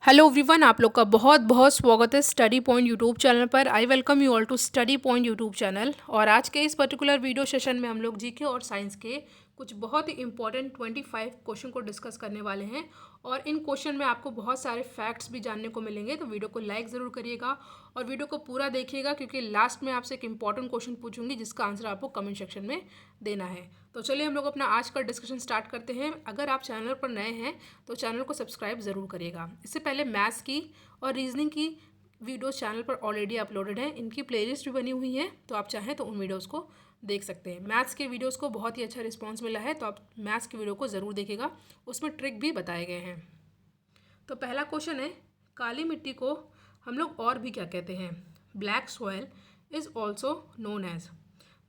Hello everyone, आप लोग का बहुत बहुत स्वागत है स्टडी पॉइंट यूट्यूब चैनल पर। I welcome you all to study point YouTube channel. और आज के इस पर्टिकुलर वीडियो सेशन में हम लोग जीके और साइंस के कुछ बहुत ही इंपॉर्टेंट 25 क्वेश्चन को डिस्कस करने वाले हैं। और इन क्वेश्चन में आपको बहुत सारे फैक्ट्स भी जानने को मिलेंगे, तो वीडियो को लाइक ज़रूर करिएगा और वीडियो को पूरा देखिएगा, क्योंकि लास्ट में आपसे एक इंपॉर्टेंट क्वेश्चन पूछूंगी जिसका आंसर आपको कमेंट सेक्शन में देना है। तो चलिए हम लोग अपना आज का डिस्कशन स्टार्ट करते हैं। अगर आप चैनल पर नए हैं तो चैनल को सब्सक्राइब ज़रूर करिएगा। इससे पहले मैथ्स की और रीजनिंग की वीडियोस चैनल पर ऑलरेडी अपलोडेड हैं, इनकी प्लेलिस्ट भी बनी हुई है, तो आप चाहें तो उन वीडियोस को देख सकते हैं। मैथ्स के वीडियोस को बहुत ही अच्छा रिस्पांस मिला है, तो आप मैथ्स की वीडियो को ज़रूर देखिएगा, उसमें ट्रिक भी बताए गए हैं। तो पहला क्वेश्चन है, काली मिट्टी को हम लोग और भी क्या कहते हैं? Black soil is also known as.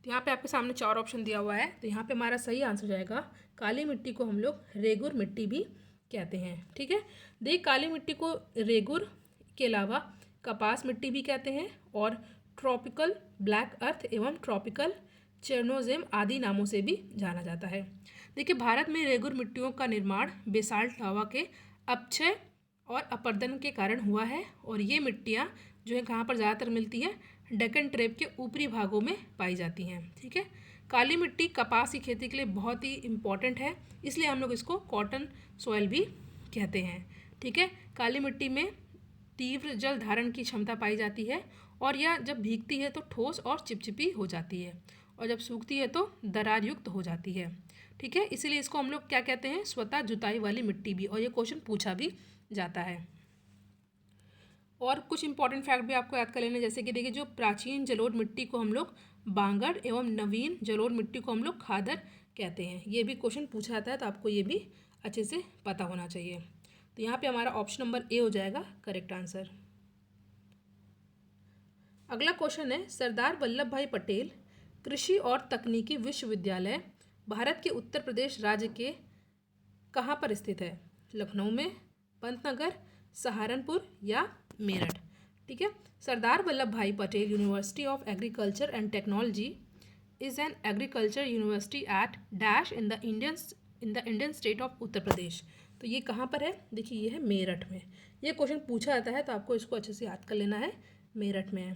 तो यहाँ पे आपके सामने चार ऑप्शन दिया हुआ है, तो यहाँ पे हमारा सही आंसर जाएगा काली मिट्टी को हम लोग रेगुर मिट्टी भी कहते हैं। ठीक है, देख, काली मिट्टी को रेगुर के अलावा कपास मिट्टी भी कहते हैं और ट्रॉपिकल ब्लैक अर्थ एवं ट्रॉपिकल चेरनोजेम आदि नामों से भी जाना जाता है। देखिए, भारत में रेगुर मिट्टियों का निर्माण बेसाल्ट लावा के अपक्षय और अपर्दन के कारण हुआ है, और ये मिट्टियाँ जो है कहाँ पर ज़्यादातर मिलती है? डेक्कन ट्रेप के ऊपरी भागों में पाई जाती हैं। ठीक है, काली मिट्टी कपास की खेती के लिए बहुत ही इम्पॉर्टेंट है, इसलिए हम लोग इसको कॉटन सॉइल भी कहते हैं। ठीक है, काली मिट्टी में तीव्र जल धारण की क्षमता पाई जाती है, और यह जब भीगती है तो ठोस और चिपचिपी हो जाती है, और जब सूखती है तो दरार युक्त हो जाती है। ठीक है, इसीलिए इसको हम लोग क्या कहते हैं? स्वतः जुताई वाली मिट्टी भी, और ये क्वेश्चन पूछा भी जाता है। और कुछ इंपॉर्टेंट फैक्ट भी आपको याद कर लेने, जैसे कि देखिए, जो प्राचीन जलोढ़ मिट्टी को हम लोग बांगड़ एवं नवीन जलोढ़ मिट्टी को हम लोग खादर कहते हैं। ये भी क्वेश्चन पूछा जाता है, तो आपको ये भी अच्छे से पता होना चाहिए। तो यहाँ पे हमारा ऑप्शन नंबर ए हो जाएगा करेक्ट आंसर। अगला क्वेश्चन है, सरदार वल्लभ भाई पटेल कृषि और तकनीकी विश्वविद्यालय भारत के उत्तर प्रदेश राज्य के कहाँ पर स्थित है? लखनऊ में, पंतनगर, सहारनपुर या मेरठ? ठीक है, Sardar Vallabh Bhai Patel university of agriculture and technology is an agriculture university at dash in the Indian state of Uttar Pradesh. तो ये कहाँ पर है? देखिए, ये है मेरठ में। ये क्वेश्चन पूछा जाता है, तो आपको इसको अच्छे से याद कर लेना है, मेरठ में है।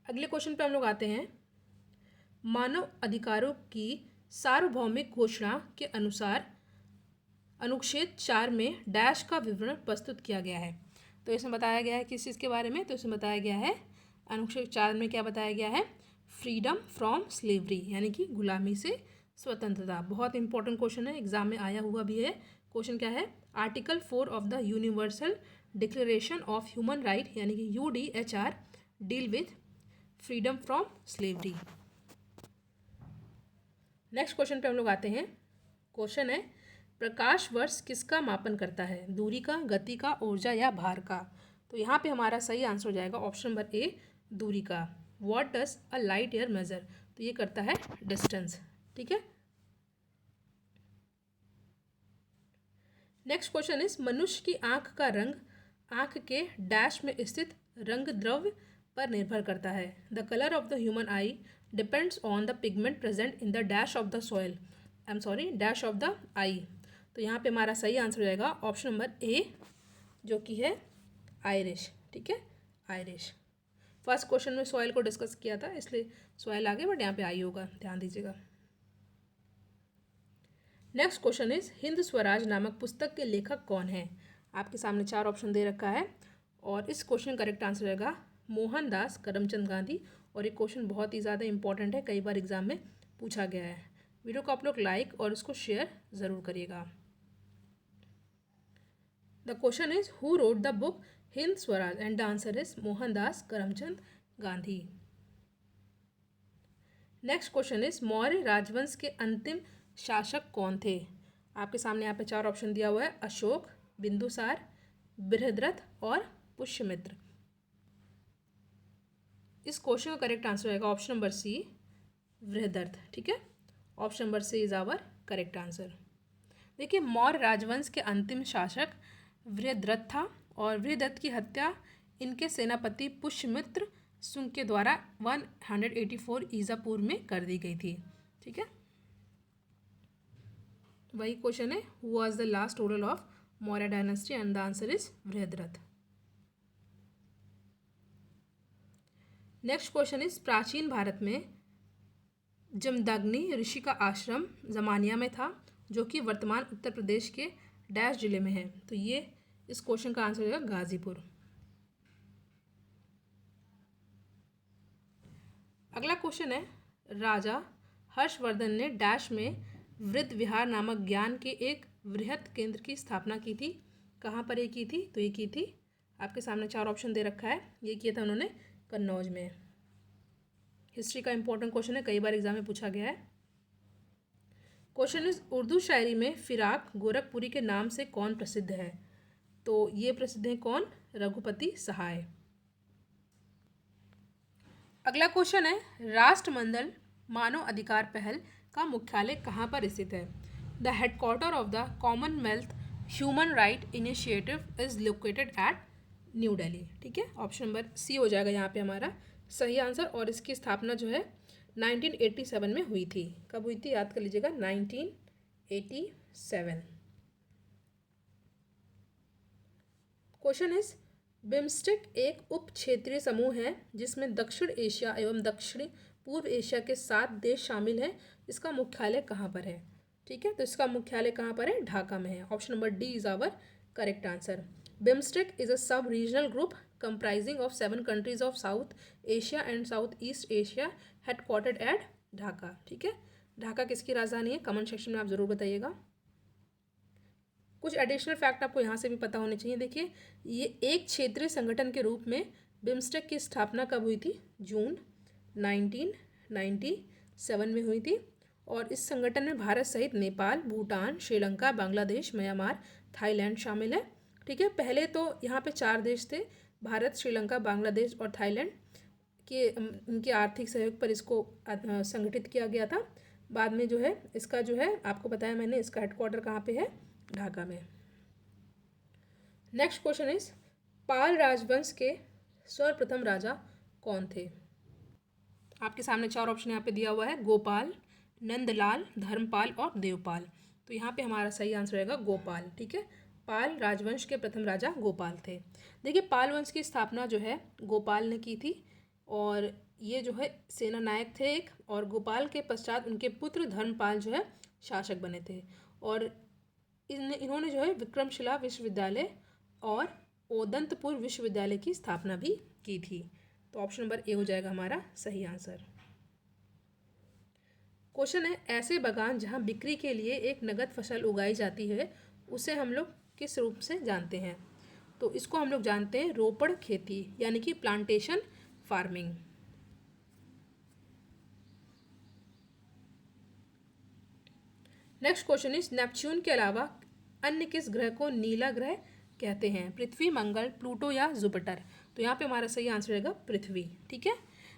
अगले क्वेश्चन पे हम लोग आते हैं, मानव अधिकारों की सार्वभौमिक घोषणा के अनुसार अनुच्छेद 4 में डैश का विवरण प्रस्तुत किया गया है। तो इसमें बताया गया है किस चीज़ के बारे में? तो इसमें बताया गया है, अनुच्छेद 4 में क्या बताया गया है? फ्रीडम फ्रॉम स्लेवरी, यानी कि गुलामी से स्वतंत्रता। बहुत इंपॉर्टेंट क्वेश्चन है, एग्जाम में आया हुआ भी है। क्वेश्चन क्या है? Article 4 of the universal declaration of human right, यानी कि UDHR, deal with freedom from slavery. Next question पे हम लोग आते हैं। क्वेश्चन है, प्रकाश वर्ष किसका मापन करता है? दूरी का, गति का, ऊर्जा या भार का? तो यहाँ पे हमारा सही आंसर हो जाएगा ऑप्शन नंबर ए, दूरी का। What does a light year measure? तो ये करता है डिस्टेंस। ठीक है, नेक्स्ट क्वेश्चन इज, मनुष्य की आंख का रंग आंख के डैश में स्थित रंग द्रव्य पर निर्भर करता है। The colour of the human eye depends on the pigment present in the dash of the soil, dash of the eye. तो यहाँ पे हमारा सही आंसर हो जाएगा ऑप्शन नंबर ए, जो कि है आयरिश। ठीक है, आयरिश। फर्स्ट क्वेश्चन में सॉइल को डिस्कस किया था, इसलिए सॉइल आगे, बट यहाँ पे आई होगा, ध्यान दीजिएगा। Next question is, Hind Swaraj नामक पुस्तक के लेखक कौन है? आपके सामने चार ऑप्शन दे रखा है, और इस क्वेश्चन का करेक्ट आंसर रहेगा मोहनदास करमचंद गांधी। और ये क्वेश्चन बहुत ही ज़्यादा इंपॉर्टेंट है, कई बार एग्जाम में पूछा गया है। वीडियो को आप लोग लाइक और इसको शेयर ज़रूर करिएगा। The question is, who wrote the book Hind Swaraj? And the answer is Mohandas Karamchand Gandhi. Next question is, Maurya राजवंश के अंतिम शासक कौन थे? आपके सामने यहाँ पे चार ऑप्शन दिया हुआ है, अशोक, बिंदुसार, बृहद्रथ और पुष्यमित्र। इस क्वेश्चन का करेक्ट आंसर रहेगा ऑप्शन नंबर सी, बृहद्रथ। ठीक है, option number C is our correct answer. देखिए, मौर्य राजवंश के अंतिम शासक बृहद्रथ था, और बृहद्रथ की हत्या इनके सेनापति पुष्यमित्र शुंग के द्वारा 184 ईसा पूर्व में कर दी गई थी। ठीक है, वही क्वेश्चन है, who was the last ruler of Maurya dynasty and the answer is Brihadratha. Next question is प्राचीन भारत में जमदग्नि ऋषि का आश्रम जमानिया में था, जो कि वर्तमान उत्तर प्रदेश के डैश जिले में है। तो ये इस क्वेश्चन का आंसर होगा गाजीपुर। अगला क्वेश्चन है, राजा हर्षवर्धन ने डैश में वृद्ध विहार नामक ज्ञान के एक वृहत केंद्र की स्थापना की थी। कहाँ पर ये की थी? तो ये की थी, आपके सामने 4 ऑप्शन दे रखा है, ये किया था उन्होंने कन्नौज में। हिस्ट्री का इंपॉर्टेंट क्वेश्चन है, कई बार एग्जाम में पूछा गया है। क्वेश्चन इज उर्दू शायरी में फिराक गोरखपुरी के नाम से कौन प्रसिद्ध है? तो ये प्रसिद्ध है कौन? रघुपति सहाय। अगला क्वेश्चन है, राष्ट्रमंडल मानव अधिकार पहल का मुख्यालय कहाँ पर स्थित है? The headquarter of the Commonwealth human right initiative is located at new Delhi. ठीक है, ऑप्शन नंबर सी हो जाएगा यहाँ पे हमारा सही आंसर। और इसकी स्थापना जो है 1987 में हुई थी। कब हुई थी? याद कर लीजिएगा, 1987। क्वेश्चन इज बिम्स्टेक एक उप क्षेत्रीय समूह है जिसमें दक्षिण एशिया एवं दक्षिण पूर्व एशिया के 7 देश शामिल हैं। इसका मुख्यालय कहाँ पर है? ठीक है, तो इसका मुख्यालय कहाँ पर है? ढाका में है। Option number D is our correct answer. BIMSTEC is a sub regional group comprising of 7 countries of South Asia and Southeast Asia headquartered at Dhaka. ठीक है, ढाका किसकी राजधानी है? कमेंट सेक्शन में आप ज़रूर बताइएगा। कुछ एडिशनल फैक्ट आपको यहाँ से भी पता होने चाहिए। देखिए, ये एक क्षेत्रीय संगठन के रूप में बिम्स्टेक की स्थापना कब हुई थी? जून 1997 में हुई थी। और इस संगठन में भारत सहित नेपाल, भूटान, श्रीलंका, बांग्लादेश, म्यांमार, थाईलैंड शामिल है। ठीक है, पहले तो यहाँ पे 4 देश थे, भारत, श्रीलंका, बांग्लादेश और थाईलैंड के इनके आर्थिक सहयोग पर इसको संगठित किया गया था। बाद में जो है इसका जो है आपको बताया मैंने, इसका हेडक्वार्टर कहाँ पे है? ढाका में। नेक्स्ट क्वेश्चन इज पाल राजवंश के सर्वप्रथम राजा कौन थे? आपके सामने 4 ऑप्शन यहाँ पे दिया हुआ है, गोपाल, नंदलाल, धर्मपाल और देवपाल। तो यहाँ पे हमारा सही आंसर रहेगा गोपाल। ठीक है, पाल राजवंश के प्रथम राजा गोपाल थे। देखिए, पाल वंश की स्थापना जो है गोपाल ने की थी और ये जो है सेना नायक थे एक, और गोपाल के पश्चात उनके पुत्र धर्मपाल जो है शासक बने थे। और इन्होंने जो है विक्रमशिला विश्वविद्यालय और ओदंतपुर विश्वविद्यालय की स्थापना भी की थी। तो ऑप्शन नंबर ए हो जाएगा हमारा सही आंसर। क्वेश्चन है, ऐसे बागान जहां बिक्री के लिए एक नगद फसल उगाई जाती है उसे हम लोग किस रूप से जानते हैं? तो इसको हम लोग जानते हैं रोपड़ खेती, यानी कि plantation farming. Next question is Neptune के अलावा अन्य किस ग्रह को नीला ग्रह कहते हैं? पृथ्वी, मंगल, प्लूटो या जुपिटर? तो यहाँ पे हमारा सही आंसर रहेगा पृथ्वी। ठीक है,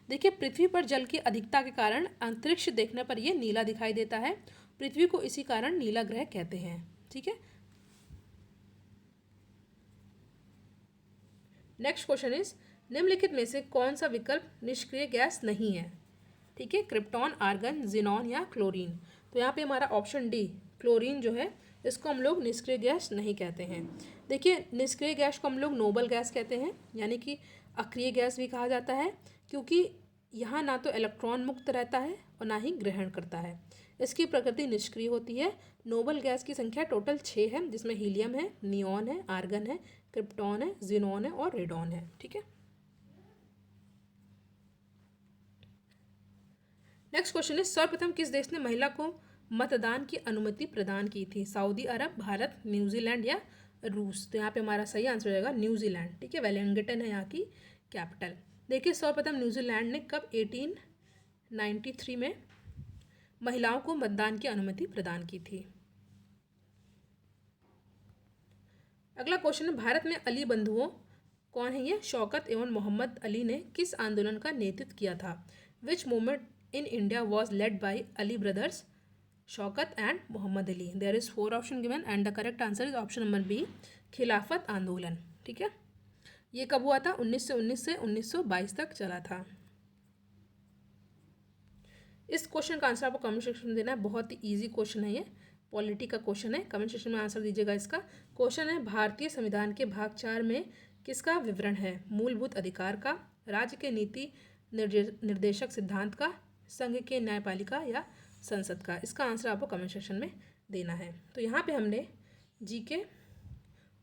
देखिए, पृथ्वी पर जल की अधिकता के कारण अंतरिक्ष देखने पर यह नीला दिखाई देता है। पृथ्वी को इसी कारण नीला ग्रह कहते हैं। ठीक है, नेक्स्ट क्वेश्चन इज निम्नलिखित में से कौन सा विकल्प निष्क्रिय गैस नहीं है? ठीक है, क्रिप्टॉन, आर्गन, जिनॉन या क्लोरीन? तो यहाँ पे हमारा ऑप्शन डी क्लोरीन जो है इसको हम लोग निष्क्रिय गैस नहीं कहते हैं। देखिए, निष्क्रिय गैस को हम लोग नोबल गैस कहते हैं, यानी कि अक्रिय गैस भी कहा जाता है, क्योंकि यहाँ ना तो इलेक्ट्रॉन मुक्त रहता है और ना ही ग्रहण करता है। इसकी प्रकृति निष्क्रिय होती है। नोबल गैस की संख्या टोटल 6 है, जिसमें हीलियम है, नियॉन है, आर्गन है, क्रिप्टॉन है, जिनॉन है और रेडॉन है। ठीक है, नेक्स्ट क्वेश्चन है, सर्वप्रथम किस देश ने महिला को मतदान की अनुमति प्रदान की थी? सऊदी अरब, भारत, न्यूजीलैंड या रूस? तो यहाँ पे हमारा सही आंसर रहेगा न्यूजीलैंड। ठीक है, वेलिंगटन है यहाँ की कैपिटल। देखिए, सर्वप्रथम न्यूजीलैंड ने कब 1893 में महिलाओं को मतदान की अनुमति प्रदान की थी। अगला क्वेश्चन है, भारत में अली बंधुओं कौन है ये? शौकत एवं मोहम्मद अली ने किस आंदोलन का नेतृत्व किया था? Which movement in India was led by Ali brothers, Shaukat and Mohammad Ali? There is 4 option given and the correct answer is option number B, Khilafat आंदोलन। ठीक है, ये कब हुआ था? 1919 से 1922 तक चला था। इस क्वेश्चन का आंसर आपको कमेंट सेक्शन में देना है, बहुत ही ईजी क्वेश्चन है ये। पॉलिटी का क्वेश्चन है, कमेंट सेक्शन में आंसर दीजिएगा इसका। क्वेश्चन है भारतीय संविधान के भाग 4 में किसका विवरण है? मूलभूत अधिकार का, राज्य के नीति निर्देशक सिद्धांत का, संघ के न्यायपालिका या संसद का? इसका आंसर आपको कमेंट सेक्शन में देना है। तो यहाँ पे हमने जीके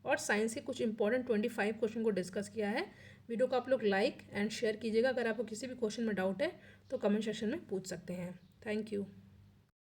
और साइंस के कुछ इंपॉर्टेंट 25 क्वेश्चन को डिस्कस किया है। वीडियो को आप लोग लाइक एंड शेयर कीजिएगा। अगर आपको किसी भी क्वेश्चन में डाउट है तो कमेंट सेक्शन में पूछ सकते हैं। Thank you.